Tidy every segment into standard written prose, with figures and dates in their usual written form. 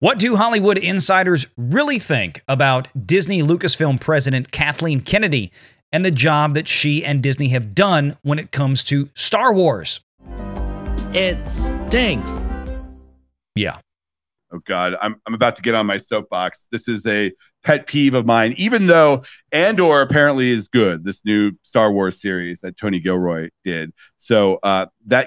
What do Hollywood insiders really think about Disney Lucasfilm president Kathleen Kennedy and the job that she and Disney have done when it comes to Star Wars? It stinks. Yeah. Oh, God, I'm about to get on my soapbox. This is a pet peeve of mine, even though Andor apparently is good, this new Star Wars series that Tony Gilroy did. So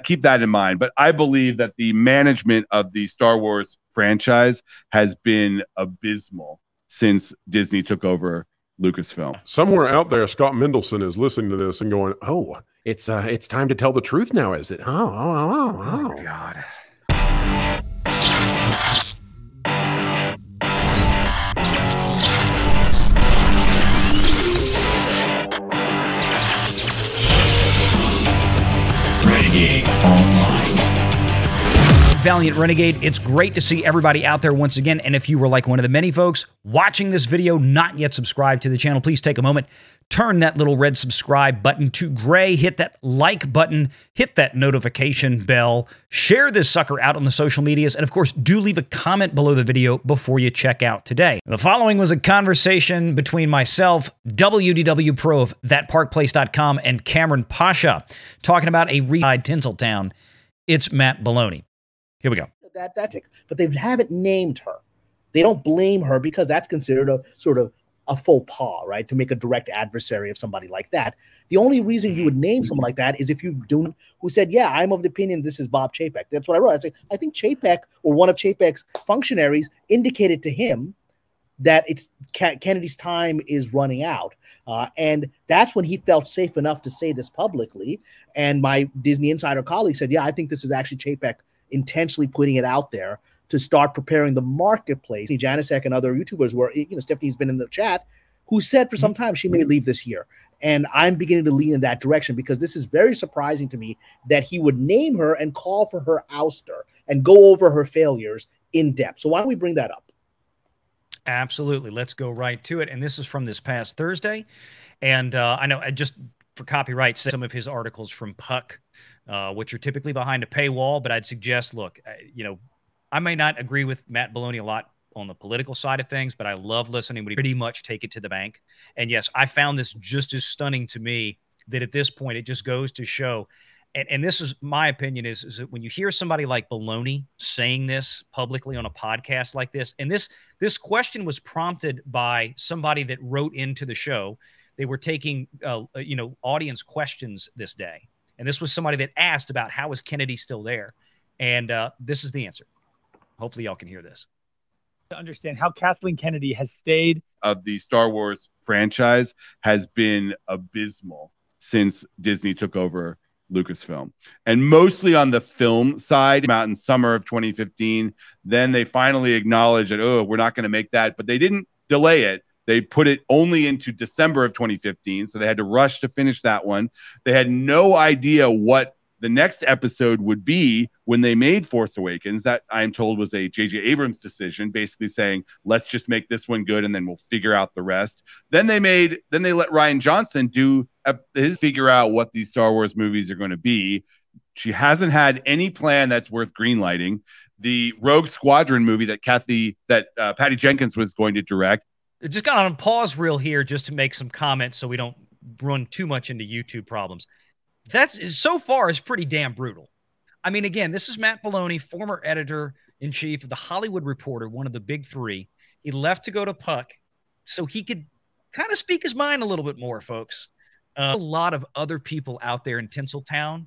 keep that in mind. But I believe that the management of the Star Wars franchise has been abysmal since Disney took over Lucasfilm. Somewhere out there, Scott Mendelson is listening to this and going, "Oh, it's time to tell the truth now, is it? Oh, God. Renegade Online. Valiant Renegade, it's great to see everybody out there once again. And if you were like one of the many folks watching this video, not yet subscribed to the channel, please take a moment, turn that little red subscribe button to gray, hit that like button, hit that notification bell, share this sucker out on the social medias, and of course, do leave a comment below the video before you check out today. The following was a conversation between myself, WDW Pro of ThatParkPlace.com, and Cameron Pasha, talking about a re-side Tinseltown. It's Matt Baloney. Here we go. That's it. But they haven't named her. They don't blame her because that's considered a sort of a faux pas, right? To make a direct adversary of somebody like that. The only reason you would name someone like that is if you do who said, yeah, I'm of the opinion this is Bob Chapek. That's what I wrote. I think Chapek or one of Chapek's functionaries indicated to him that Kennedy's time is running out. And that's when he felt safe enough to say this publicly. And my Disney insider colleague said, yeah, I think this is actually Chapek intentionally putting it out there to start preparing the marketplace. Janicek and other YouTubers were, Stephanie's been in the chat, who said for some time she may leave this year. And I'm beginning to lean in that direction because this is very surprising to me that he would name her and call for her ouster and go over her failures in depth. So why don't we bring that up? Absolutely. Let's go right to it. And this is from this past Thursday. And I know, just for copyright, some of his articles from Puck, which are typically behind a paywall, but I'd suggest, look, I may not agree with Matt Baloney a lot on the political side of things, but I love listening when he pretty much take it to the bank. And yes, I found this just as stunning to me that at this point, it just goes to show, and this is my opinion, is that when you hear somebody like Baloney saying this publicly on a podcast like this, and this question was prompted by somebody that wrote into the show. They were taking, audience questions this day. And this was somebody that asked about how is Kennedy still there? And this is the answer. Hopefully y'all can hear this. To understand how Kathleen Kennedy has stayed. Of the Star Wars franchise has been abysmal since Disney took over Lucasfilm. And mostly on the film side, out in summer of 2015. Then they finally acknowledged that, oh, we're not going to make that. But they didn't delay it. They put it only into December of 2015, so they had to rush to finish that one. They had no idea what the next episode would be when they made Force Awakens. That, I'm told, was a J.J. Abrams decision, basically saying, let's just make this one good and then we'll figure out the rest. Then they let Rian Johnson do his figure out what these Star Wars movies are going to be. She hasn't had any plan that's worth greenlighting. The Rogue Squadron movie that Patty Jenkins was going to direct. Just got on a pause reel here just to make some comments so we don't run too much into YouTube problems. That's so far is pretty damn brutal. I mean, again, this is Matt Baloney, former editor-in-chief of The Hollywood Reporter, one of the big three. He left to go to Puck so he could kind of speak his mind a little bit more, folks. A lot of other people out there in Tinseltown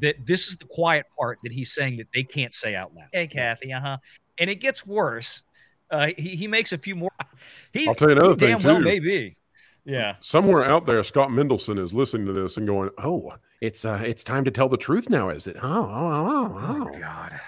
that this is the quiet part that he's saying that they can't say out loud. Hey, Kathy, And it gets worse. He makes a few more. I'll tell you another thing, too. Well, maybe. Yeah. Somewhere out there, Scott Mendelson is listening to this and going, "Oh, it's time to tell the truth now, is it? Oh God.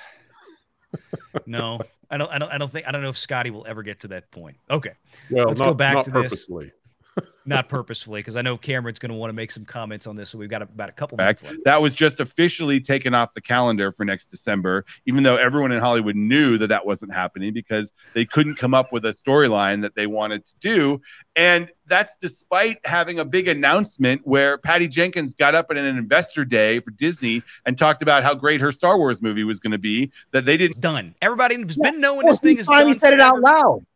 No, I don't know if Scotty will ever get to that point. Okay. Well, let's go back to purposely. this. not purposefully, because I know Cameron's going to want to make some comments on this. So we've got about a couple minutes left. That was just officially taken off the calendar for next December, even though everyone in Hollywood knew that that wasn't happening because they couldn't come up with a storyline that they wanted to do. And that's despite having a big announcement where Patty Jenkins got up at an investor day for Disney and talked about how great her Star Wars movie was going to be, that they didn't. Done. Everybody's been knowing this thing is finally done. Said it out loud.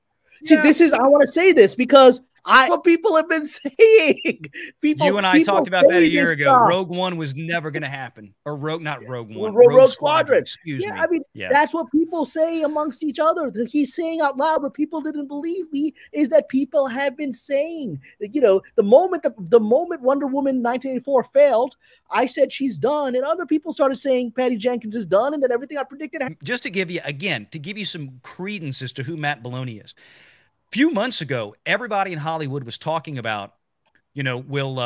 See, this is, I want to say this because what people have been saying. You and I talked about that a year ago. Rogue One was never going to happen. Or Rogue One. Rogue Squadron. Excuse me. I mean, that's what people say amongst each other. He's saying out loud, but people didn't believe me, is that people have been saying that, you know, the moment Wonder Woman 1984 failed, I said she's done. And other people started saying Patty Jenkins is done and that everything I predicted happened. Just to give you some credence as to who Matt Belloni is. Few months ago, everybody in Hollywood was talking about, you know, will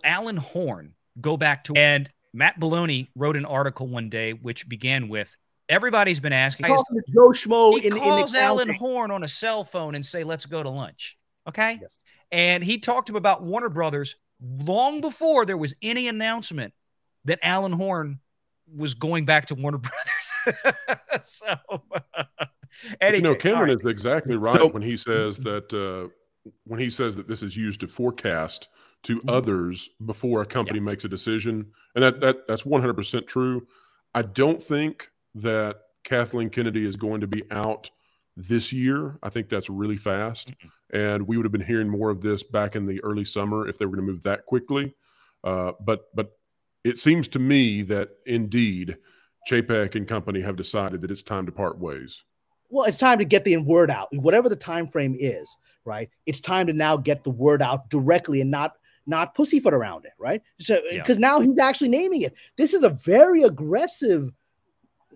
Alan Horn go back to? And Matt Belloni wrote an article one day which began with, everybody's been asking. Joe Schmo he calls Alan Horn on a cell phone and say, "Let's go to lunch." Okay. Yes. And he talked to him about Warner Brothers long before there was any announcement that Alan Horn was going back to Warner Brothers. So. Anyway, you know, Cameron is exactly right when he says that this is used to forecast to others before a company makes a decision, and that's 100% true. I don't think that Kathleen Kennedy is going to be out this year. I think that's really fast, and we would have been hearing more of this back in the early summer if they were going to move that quickly. But it seems to me that indeed Chapek and company have decided that it's time to part ways. Well, it's time to get the word out, whatever the time frame is, right? It's time to now get the word out directly and not pussyfoot around it, right? So because now he's actually naming it. This is a very aggressive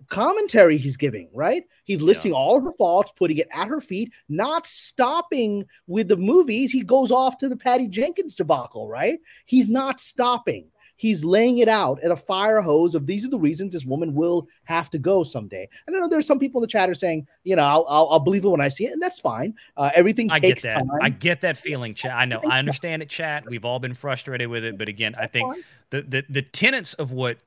commentary he's giving, right? He's listing all of her faults, putting it at her feet, not stopping with the movies. He goes off to the Patty Jenkins debacle, right? He's not stopping. He's laying it out at a fire hose of these are the reasons this woman will have to go someday. And I know there's some people in the chat are saying, you know, I'll believe it when I see it, and that's fine. Everything takes time. I get that feeling, chat. I know. I understand it, chat. We've all been frustrated with it, but again, I think the tenets of what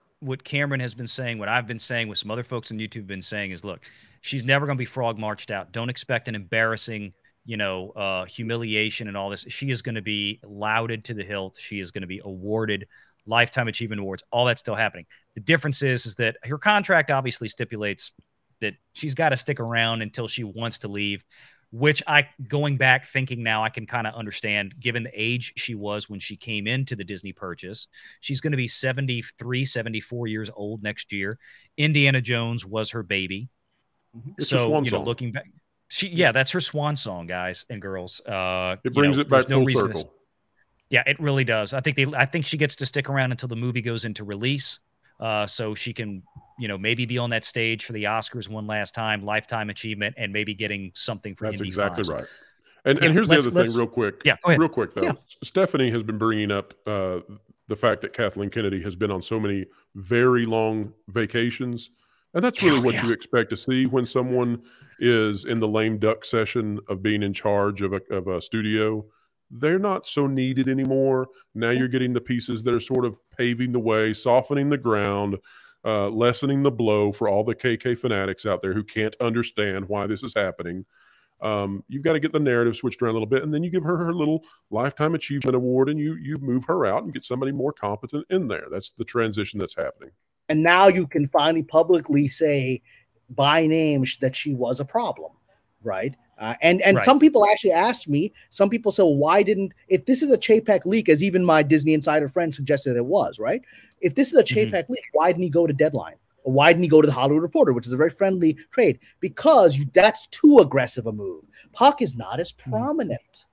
Cameron has been saying, what I've been saying, what some other folks on YouTube have been saying is, look, she's never going to be frog marched out. Don't expect an embarrassing, you know, humiliation and all this. She is going to be lauded to the hilt. She is going to be awarded Lifetime Achievement Awards, all that's still happening. The difference is that her contract obviously stipulates that she's got to stick around until she wants to leave, which going back thinking now, I can kind of understand given the age she was when she came into the Disney purchase. She's going to be 73, 74 years old next year. Indiana Jones was her baby. It's so, you know, looking back, that's her swan song, guys and girls. It brings it back full circle. Yeah, it really does. I think she gets to stick around until the movie goes into release, so she can, you know, maybe be on that stage for the Oscars one last time, Lifetime Achievement, and maybe getting something for Indy. That's exactly right. And here's the other thing, real quick. Yeah, go ahead. Real quick though. Yeah. Stephanie has been bringing up the fact that Kathleen Kennedy has been on so many very long vacations, and that's really what you expect to see when someone is in the lame duck session of being in charge of a studio. They're not so needed anymore. Now you're getting the pieces that are sort of paving the way, softening the ground, lessening the blow for all the KK fanatics out there who can't understand why this is happening. You've got to get the narrative switched around a little bit, and then you give her little Lifetime Achievement Award, and you move her out and get somebody more competent in there. That's the transition that's happening. And now you can finally publicly say by name that she was a problem, right? And right. Some people actually asked me, some people said, well, why didn't, if this is a Chapek leak, as even my Disney Insider friend suggested it was, right? If this is a Chapek leak, why didn't he go to Deadline? Or why didn't he go to the Hollywood Reporter, which is a very friendly trade? Because that's too aggressive a move. Puck is not as prominent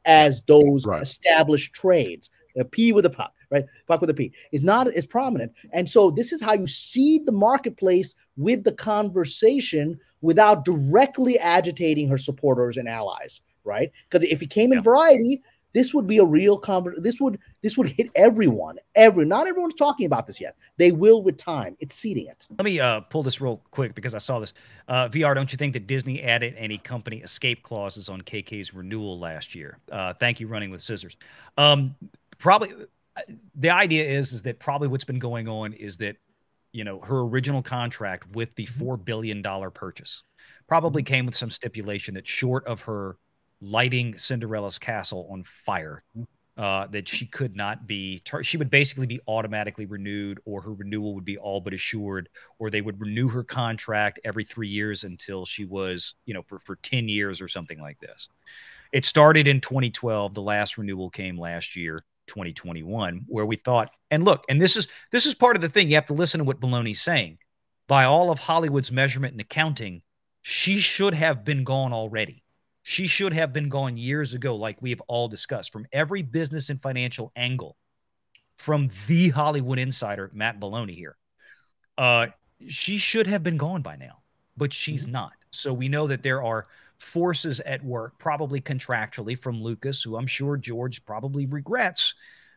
as those established trades. A P with a puck, right? Puck with a P is not as prominent. And so this is how you seed the marketplace with the conversation without directly agitating her supporters and allies, right? Because if he came in Variety, this would be a real this would hit everyone. Not everyone's talking about this yet. They will with time. It's seeding it. Let me pull this real quick because I saw this. VR, don't you think that Disney added any company escape clauses on KK's renewal last year? Thank you, Running with Scissors. Probably. The idea is that probably what's been going on is that, you know, her original contract with the $4 billion purchase probably came with some stipulation that short of her lighting Cinderella's castle on fire, that she could not be, she would basically be automatically renewed, or her renewal would be all but assured, or they would renew her contract every 3 years until she was, you know, for 10 years or something like this. It started in 2012. The last renewal came last year, 2021, where we thought, and look, and this is part of the thing. You have to listen to what Baloney's saying. By all of Hollywood's measurement and accounting, she should have been gone already. She should have been gone years ago, like we have all discussed, from every business and financial angle, from the Hollywood insider, Matt Baloney here. She should have been gone by now, but she's not. So we know that there are forces at work, probably contractually from Lucas, who I'm sure George probably regrets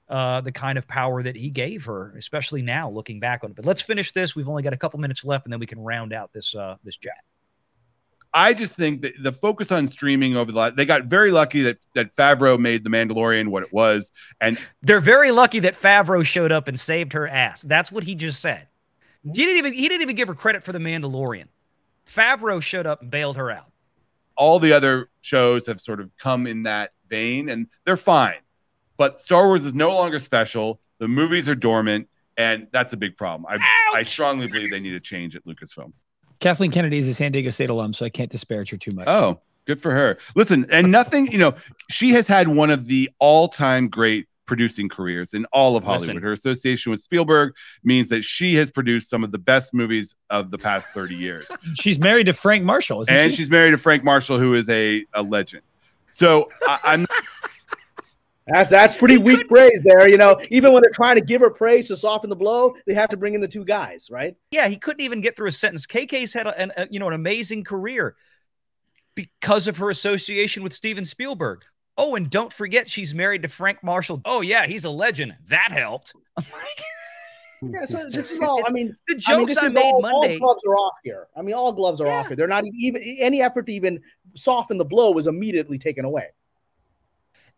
the kind of power that he gave her, especially now looking back on it. But let's finish this. We've only got a couple minutes left, and then we can round out this this chat. I just think that the focus on streaming over the last, they got very lucky that Favreau made The Mandalorian what it was. And they're very lucky that Favreau showed up and saved her ass. That's what he just said. He didn't even give her credit for The Mandalorian. Favreau showed up and bailed her out. All the other shows have sort of come in that vein, and they're fine. But Star Wars is no longer special. The movies are dormant, and that's a big problem. I strongly believe they need a change at Lucasfilm. Kathleen Kennedy is a San Diego State alum, so I can't disparage her too much. Oh, good for her. Listen, and nothing, you know, she has had one of the all-time great producing careers in all of Hollywood. Listen. Her association with Spielberg means that she has produced some of the best movies of the past 30 years. She's married to Frank Marshall, isn't And she? she's married to Frank Marshall, who is a legend. So I'm That's pretty weak praise there. You know, even when they're trying to give her praise to soften the blow, they have to bring in the two guys, right? Yeah, he couldn't even get through a sentence. KK's had an amazing career because of her association with Steven Spielberg. Oh, and don't forget she's married to Frank Marshall. Oh yeah, he's a legend. That helped. I'm like, Yeah, so this is all. I mean, the jokes this I is made all Monday. gloves are off here. I mean, all gloves are off here. They're not even any effort to even soften the blow was immediately taken away.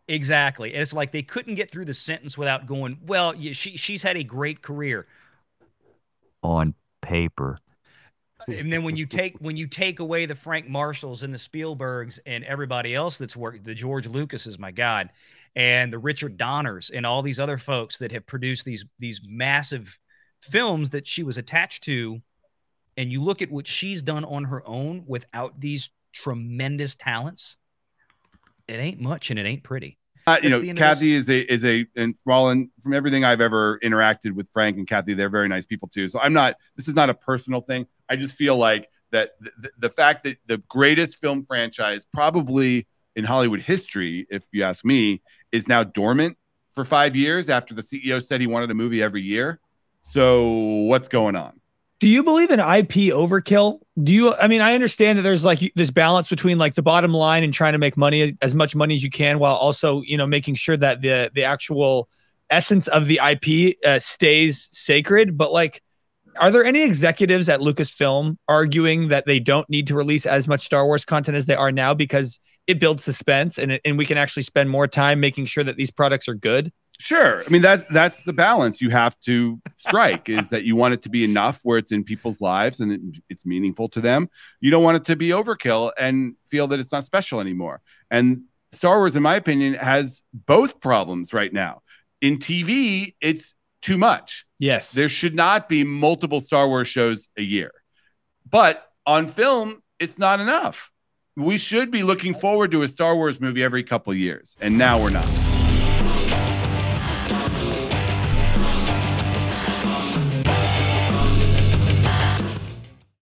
Exactly. It's like they couldn't get through the sentence without going, well, yeah, she's had a great career. On paper. And then when you take away the Frank Marshalls and the Spielbergs and everybody else that's worked, the George Lucases, my God, and the Richard Donners and all these other folks that have produced these massive films that she was attached to, and you look at what she's done on her own without these tremendous talents, it ain't much and it ain't pretty. Kathy is a and from everything I've ever interacted with Frank and Kathy, they're very nice people too. So this is not a personal thing. I just feel like that the fact that the greatest film franchise probably in Hollywood history, if you ask me, is now dormant for 5 years after the CEO said he wanted a movie every year. So what's going on? Do you believe in IP overkill? I mean, I understand that there's like this balance between like the bottom line and trying to make money, as much money as you can, while also, you know, making sure that the actual essence of the IP stays sacred. But like, are there any executives at Lucasfilm arguing that they don't need to release as much Star Wars content as they are now because it builds suspense and we can actually spend more time making sure that these products are good? Sure. I mean, that's the balance you have to strike, is that you want it to be enough where it's in people's lives and it's meaningful to them. You don't want it to be overkill and feel that it's not special anymore. And Star Wars, in my opinion, has both problems right now. In TV, it's too much. Yes. There should not be multiple Star Wars shows a year. But on film, it's not enough. We should be looking forward to a Star Wars movie every couple of years, and now we're not.